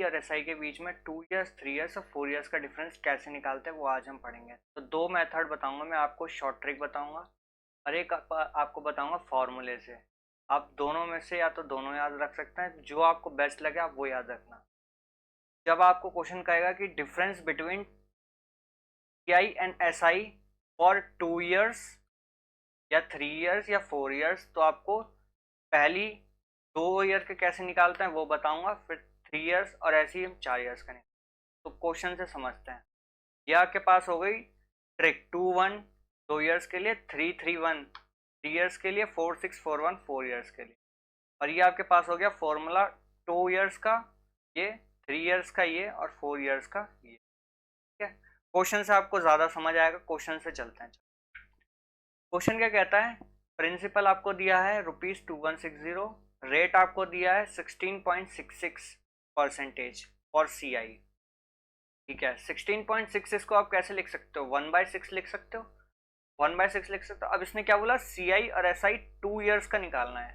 और एसआई के बीच में 2 इयर्स, 3 इयर्स और 4 इयर्स का डिफरेंस कैसे निकालते हैं वो आज हम पढ़ेंगे। तो दो मेथड बताऊंगा मैं आपको, शॉर्ट ट्रिक बताऊंगा और एक आपको बताऊंगा फॉर्मूले से। आप दोनों में से या तो दोनों याद रख सकते हैं, जो आपको बेस्ट लगे आप वो याद रखना। जब आपको क्वेश्चन कहेगा कि difference between TI and SI for 2 years या 3 इयर्स या 4 इयर्स, तो आपको पहली 2 ईयर के कैसे निकालते हैं वो बताऊंगा, फिर 3 इयर्स और ऐसे ही हम 4 इयर्स का निकालते। तो क्वेश्चन से समझते हैं। यह आपके पास हो गई ट्रिक 2-1 2 इयर्स के लिए, 3-3-1 3 इयर्स के लिए, 4-6-4-1 4 इयर्स के लिए। और ये आपके पास हो गया फॉर्मूला 2 इयर्स का ये, 3 इयर्स का ये और 4 इयर्स का ये। ठीक है, क्वेश्चन से आपको ज्यादा समझ आएगा। क्वेश्चन से चलते हैं। क्वेश्चन क्या कहता है, प्रिंसिपल आपको दिया है ₹2160, रेट आपको दिया है 16.66% और CI। ठीक है, 16.66 को आप कैसे लिख सकते हो, 1/6 लिख सकते हो, 1/6 लिख सकते हो। अब इसने क्या बोला, CI और SI 2 इयर्स का निकालना है,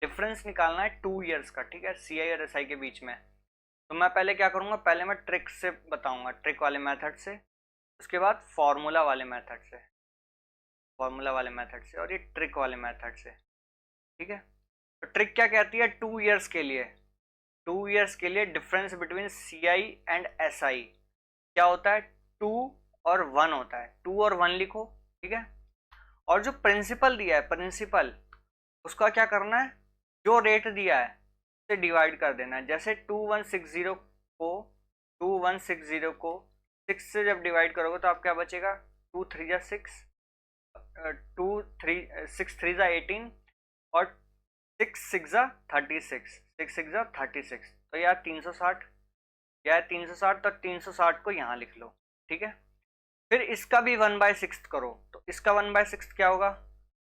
डिफरेंस निकालना है 2 इयर्स का। ठीक है, CI और SI के बीच में। तो मैं पहले क्या करूंगा, पहले मैं ट्रिक से बताऊंगा, ट्रिक वाले मेथड से, उसके बाद फॉर्मूला वाले मेथड से, फॉर्मूला वाले मेथड से और ये ट्रिक वाले मेथड से। ठीक है, तो ट्रिक क्या कहती है, 2 इयर्स के लिए, 2 इयर्स के लिए difference between CI and SI क्या होता है, 2 और 1 होता है। 2 और 1 लिखो। ठीक है, और जो प्रिंसिपल दिया है, प्रिंसिपल उसका क्या करना है, जो रेट दिया है उसे डिवाइड कर देना है। जैसे 2160 को 6 से जब डिवाइड करोगे तो आप क्या बचेगा, 2 3 6, 6 3 18 और 6 6 36, 6 6 36, तो यार 360, यार 360, तो 360 को यहाँ लिख लो। ठीक है, फिर इसका भी 1/6 करो, तो इसका 1/6 क्या होगा,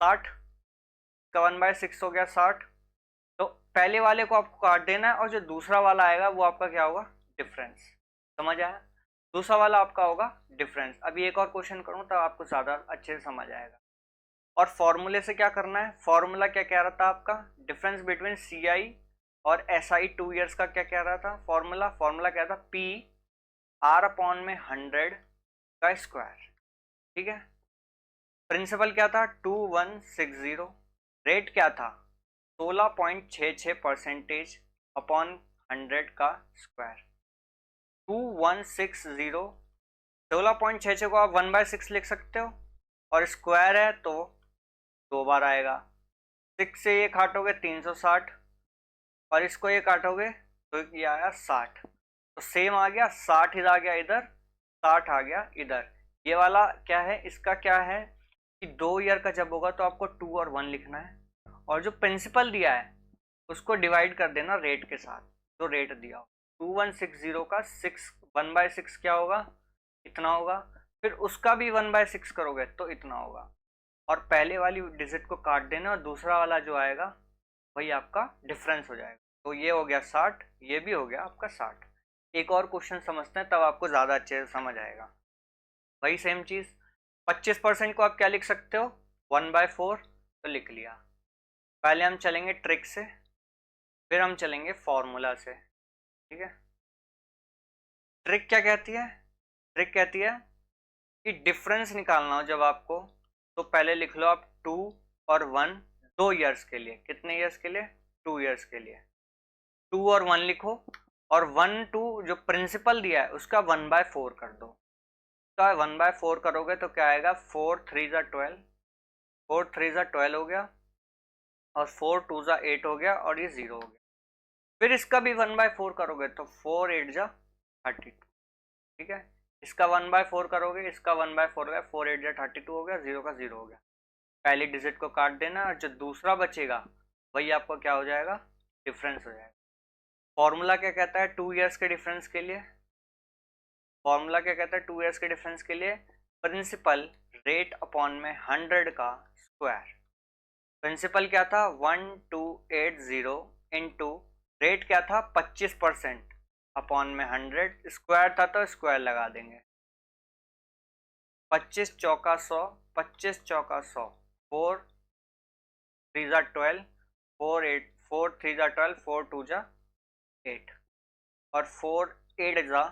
60, इसका 1/6 हो गया 60। तो पहले वाले को आपको काट देना है और जो दूसरा वाला आएगा वो आपका क्या होगा, डिफरेंस। समझ आया, दूसरा वाला आपका होगा डिफरेंस। अभी एक और क्वेश्चन करूँ तब आपको ज्यादा अच्छे से समझ आएगा। और फॉर्मूले से क्या करना है, फॉर्मूला क्या कह रहा था आपका, डिफरेंस बिटवीन CI और SI 2 इयर्स का क्या कह रहा था फॉर्मूला, फॉर्मूला क्या था, PR/100 का स्क्वायर। ठीक है, प्रिंसिपल क्या था 2160, रेट क्या था 16.66% अपॉन 100 का स्क्वायर। 2160, 16.66 को आप 1/6 लिख सकते हो और स्क्वायर है तो 2 बार आएगा। 6 से ये काटोगे 360 और इसको ये काटोगे तो ये आया 60, तो सेम आ गया, 60 इधर आ गया, इधर 60 आ गया इधर। ये वाला क्या है, इसका क्या है कि 2 ईयर का जब होगा तो आपको 2 और 1 लिखना है, और जो प्रिंसिपल दिया है उसको डिवाइड कर देना रेट के साथ, जो रेट दिया हो। 2160 का 1/6 क्या होगा, इतना होगा, फिर उसका भी 1/6 करोगे तो इतना होगा, और पहले वाली डिजिट को काट देना और दूसरा वाला जो आएगा वही आपका डिफरेंस हो जाएगा। तो ये हो गया 60, ये भी हो गया आपका 60। एक और क्वेश्चन समझते हैं तब आपको ज़्यादा अच्छे से समझ आएगा। वही सेम चीज़, 25% को आप क्या लिख सकते हो, 1/4, तो लिख लिया। पहले हम चलेंगे ट्रिक से, फिर हम चलेंगे फॉर्मूला से। ठीक है, ट्रिक क्या कहती है, ट्रिक कहती है कि डिफरेंस निकालना हो जब आपको, तो पहले लिख लो आप 2 और 1 2 इयर्स के लिए। कितने इयर्स के लिए, 2 इयर्स के लिए। 2 और 1 लिखो, और 1 2 जो प्रिंसिपल दिया है उसका 1/4 कर दो। उसका 1/4 करोगे तो क्या आएगा, 4 3 12, 4 3 12 हो गया, और 4 2 8 हो गया, और ये 0 हो गया। फिर इसका भी 1/4 करोगे तो 4 8 32। ठीक है, इसका 1/4 करोगे, इसका 1/4 हो गया, 4 8 32 हो गया, 0 का 0 हो गया। पहली डिजिट को काट देना और जो दूसरा बचेगा वही आपको क्या हो जाएगा, डिफरेंस हो जाएगा। फॉर्मूला क्या कहता है 2 इयर्स के डिफरेंस के लिए, फॉर्मूला क्या कहता है 2 इयर्स के डिफरेंस के लिए, प्रिंसिपल रेट अपॉन में 100 का स्क्वायर। प्रिंसिपल क्या था 1280 इंटू रेट क्या था 25% अपॉन में 100, स्क्वायर था तो स्क्वायर लगा देंगे। 25 चौका 100, 25 चौका 100, 4 3 12, 4 8, 4 3 12, 4 2 8। और 4 8 जा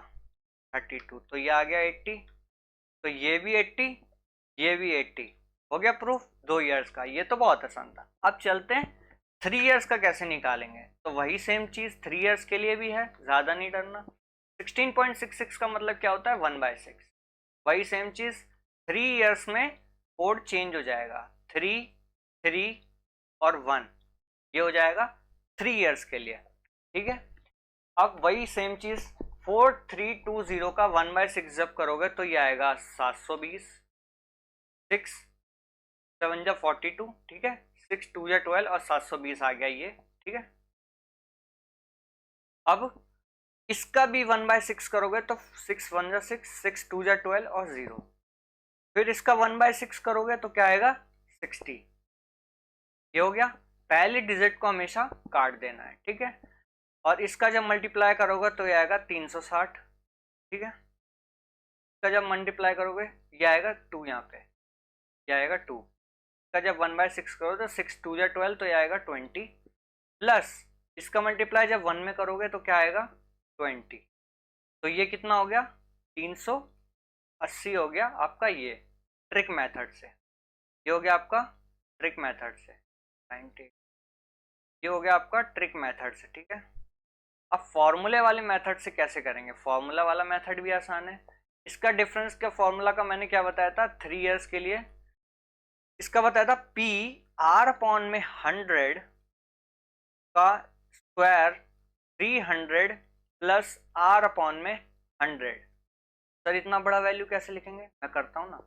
32, तो ये आ गया 80, तो ये भी 80, ये भी 80, हो गया प्रूफ 2 इयर्स का। ये तो बहुत आसान था। अब चलते हैं 3 इयर्स का कैसे निकालेंगे। तो वही सेम चीज 3 इयर्स के लिए भी है, ज्यादा नहीं डरना। 16.66 का मतलब क्या होता है 1/6। वही सेम चीज 3 इयर्स में कोड चेंज हो जाएगा, 3 3 और 1, ये हो जाएगा 3 इयर्स के लिए, ठीक है। अब वही सेम चीज 4320 का 1/6 जब करोगे तो ये आएगा 720, 6 7 जा 42, ठीक है, 6 2 जा 12 और 720 आ गया ये, ठीक है। अब इसका भी 1/6 करोगे तो 6 1 जा 6, 6 2 जा 12 और 0। फिर इसका 1/6 करोगे तो क्या आएगा 60, ये हो गया। पहले डिजिट को हमेशा काट देना है, ठीक है। और इसका जब मल्टीप्लाई करोगे तो ये आएगा 360, ठीक है। इसका जब मल्टीप्लाई करोगे ये आएगा 2, यहाँ पे ये आएगा 2। इसका जब 1/6 करोगे तो 6 2 जा 12, तो ये आएगा 20, प्लस इसका मल्टीप्लाई जब 1 में करोगे तो क्या आएगा 20, तो ये कितना हो गया 380 हो गया आपका ये ट्रिक मेथड से। ये हो गया आपका ट्रिक मेथड से 90, ये हो गया आपका ट्रिक मेथड से, ठीक है। अब फॉर्मूले वाले मेथड से कैसे करेंगे। फॉर्मूला वाला मेथड भी आसान है। इसका डिफरेंस का फॉर्मूला का मैंने क्या बताया था 3 इयर्स के लिए, इसका बताया था P R/100 का स्क्वायर 300 प्लस R/100। सर इतना बड़ा वैल्यू कैसे लिखेंगे, मैं करता हूँ ना।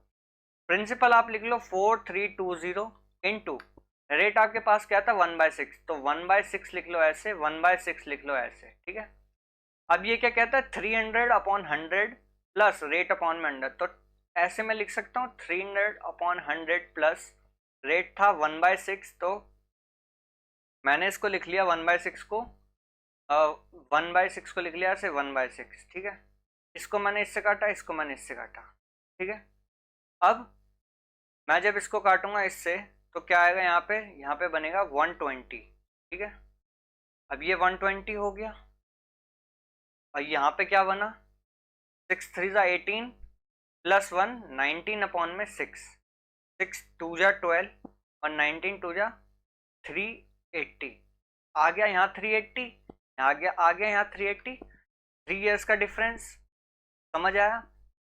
प्रिंसिपल आप लिख लो 4320 इंटू रेट आपके पास क्या था 1/6, तो 1/6 लिख लो ऐसे, 1/6 लिख लो ऐसे, ठीक है। अब ये क्या कहता है 300/100 प्लस रेट अपॉन में 100, तो ऐसे मैं लिख सकता हूँ 300/100 प्लस रेट था 1/6, तो मैंने इसको लिख लिया 1/6 को 1/6 को लिख लिया ऐसे 1/6, ठीक है। इसको मैंने इससे काटा, इसको मैंने इससे काटा, ठीक है। अब मैं जब इसको काटूंगा इससे तो क्या आएगा यहाँ पे बनेगा 120, ठीक है। अब ये 120 हो गया और यहाँ पे क्या बना 6 3 जा 18 प्लस 1 19/6, 6 2 जा 12 और 19 2 जा 380 आ गया यहाँ 380, आ गया यहाँ 380। 3 इयर्स का डिफरेंस समझ आया।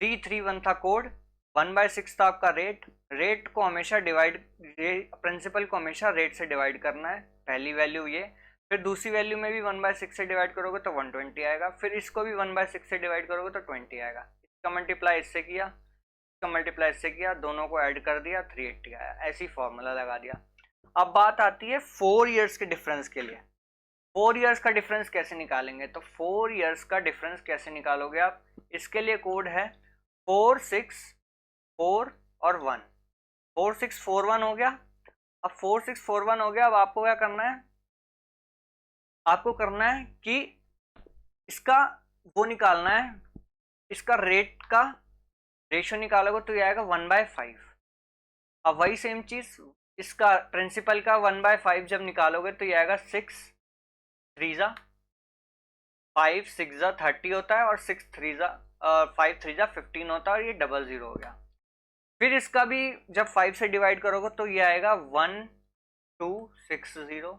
331 था कोड, 1/6 था आपका रेट। रेट को हमेशा डिवाइड, प्रिंसिपल को हमेशा रेट से डिवाइड करना है, पहली वैल्यू ये। फिर दूसरी वैल्यू में भी 1/6 से डिवाइड करोगे तो 120 आएगा, फिर इसको भी 1/6 से डिवाइड करोगे तो 20 आएगा। इसका मल्टीप्लाई इससे किया, इसका मल्टीप्लाई इससे किया, दोनों को ऐड कर दिया 380 आया, ऐसी फॉर्मूला लगा दिया। अब बात आती है 4 इयर्स के डिफरेंस के लिए। 4 इयर्स का डिफरेंस कैसे निकालेंगे, तो 4 इयर्स का डिफरेंस कैसे निकालोगे आप, इसके लिए कोड है 4 6 4 और 1, 4 6 4 1 हो गया। अब 4 6 4 1 हो गया, अब आपको क्या करना है, आपको करना है कि इसका वो निकालना है, इसका रेट का रेशियो निकालोगे तो ये आएगा 1/5। अब वही सेम चीज इसका प्रिंसिपल का 1/5 जब निकालोगे तो ये आएगा 6 3 जा 5 6 जा 30 होता है और 6 3 जा 5 3 जा 15 होता है और ये 00 हो गया। फिर इसका भी जब 5 से डिवाइड करोगे तो ये आएगा 1260।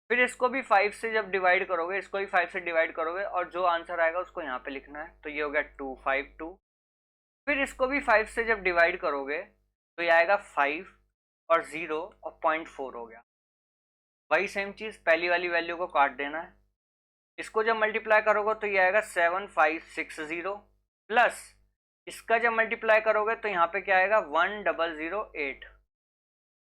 फिर इसको भी 5 से जब डिवाइड करोगे, इसको भी 5 से डिवाइड करोगे और जो आंसर आएगा उसको यहाँ पे लिखना है, तो ये हो गया 252। फिर इसको भी 5 से जब डिवाइड करोगे तो ये आएगा 5 और 0 और 0.4 हो गया। वही सेम चीज पहली वाली वैल्यू को काट देना है, इसको जब मल्टीप्लाई करोगे तो ये आएगा 7560 प्लस इसका जब मल्टीप्लाई करोगे तो यहाँ पे क्या आएगा 1008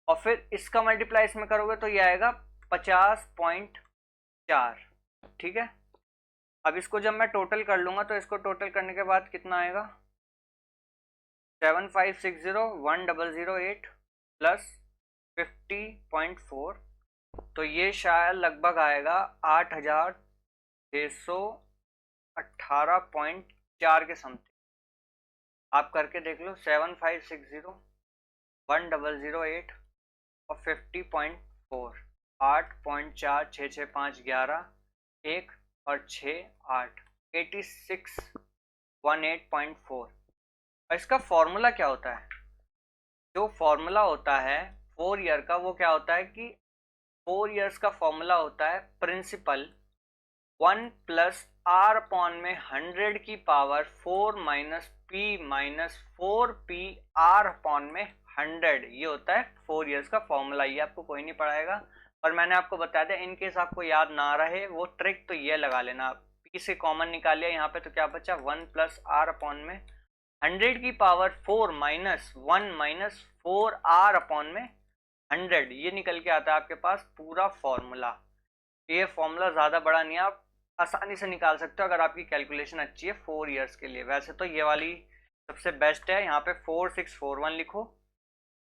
और फिर इसका मल्टीप्लाई इसमें करोगे तो ये आएगा 50.4, ठीक है। अब इसको जब मैं टोटल कर लूंगा तो इसको टोटल करने के बाद कितना आएगा 7560 1008 प्लस 50.4, तो ये शायद लगभग आएगा 8618.4 के समथिंग। आप करके देख लो 7560 1008 और 50.4, 8.4 6 6 5 11 1 और 6 8 8618.4। और इसका फॉर्मूला क्या होता है? जो फॉर्मूला होता है 4 ईयर का, वो क्या होता है कि 4 ईयर्स का फॉर्मूला होता है प्रिंसिपल 1 प्लस आर अपॉन में 100 की power 4 minus P minus 4p R upon में 100। ये होता है 4 ईयर्स का फॉर्मूला। ये आपको कोई नहीं पढ़ाएगा, और मैंने आपको बता दिया। इन केस आपको याद ना रहे वो ट्रिक, तो ये लगा लेना। पी से कॉमन निकाल लिया यहाँ पे, तो क्या बचा 1 प्लस आर अपॉन में 100 की power 4 minus 1 minus 4 R upon में 100। ये निकल के आता है आपके पास पूरा फॉर्मूला। ये फॉर्मूला ज़्यादा बड़ा नहीं है, आप आसानी से निकाल सकते हो अगर आपकी कैलकुलेशन अच्छी है 4 ईयर्स के लिए। वैसे तो ये वाली सबसे बेस्ट है। यहाँ पे 4641 लिखो,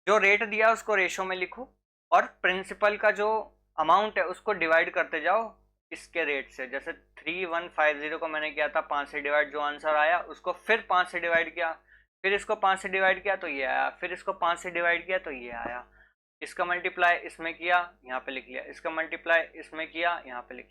जो रेट दिया है उसको रेशो में लिखो, और प्रिंसिपल का जो अमाउंट है उसको डिवाइड करते जाओ इसके रेट से। जैसे 3150 को मैंने किया था 5 से डिवाइड, जो आंसर आया उसको फिर 5 से डिवाइड किया, फिर इसको 5 से डिवाइड किया तो ये आया, फिर इसको 5 से डिवाइड किया तो ये आया। इसका मल्टीप्लाई इसमें किया, यहाँ पे लिख लिया, इसका मल्टीप्लाई इसमें किया, यहाँ पे लिख